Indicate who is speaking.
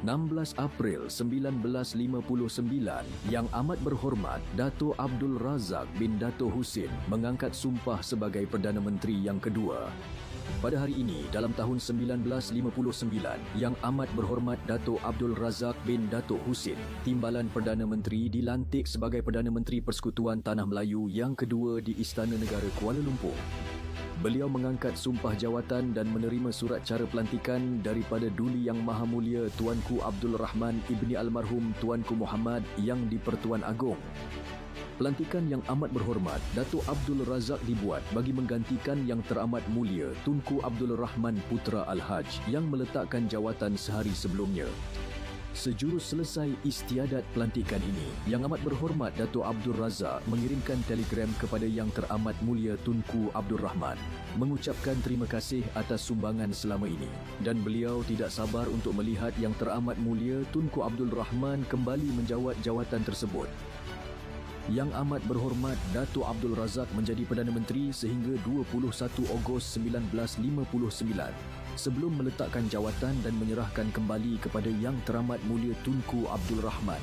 Speaker 1: 16 April 1959, Yang Amat Berhormat Dato' Abdul Razak bin Dato' Husin mengangkat sumpah sebagai Perdana Menteri yang kedua. Pada hari ini, dalam tahun 1959, Yang Amat Berhormat Dato' Abdul Razak bin Dato' Husin, Timbalan Perdana Menteri, dilantik sebagai Perdana Menteri Persekutuan Tanah Melayu yang kedua di Istana Negara Kuala Lumpur. Beliau mengangkat sumpah jawatan dan menerima surat cara pelantikan daripada Duli Yang Maha Mulia Tuanku Abdul Rahman Ibni Almarhum Tuanku Muhammad yang di-Pertuan Agong. Pelantikan Yang Amat Berhormat Dato' Abdul Razak dibuat bagi menggantikan Yang Teramat Mulia Tunku Abdul Rahman Putra Al-Haj yang meletakkan jawatan sehari sebelumnya. Sejurus selesai istiadat pelantikan ini, Yang Amat Berhormat Dato' Abdul Razak mengirimkan telegram kepada Yang Teramat Mulia Tunku Abdul Rahman mengucapkan terima kasih atas sumbangan selama ini, dan beliau tidak sabar untuk melihat Yang Teramat Mulia Tunku Abdul Rahman kembali menjawat jawatan tersebut. Yang Amat Berhormat Dato' Abdul Razak menjadi Perdana Menteri sehingga 21 Ogos 1959 sebelum meletakkan jawatan dan menyerahkan kembali kepada Yang Teramat Mulia Tunku Abdul Rahman.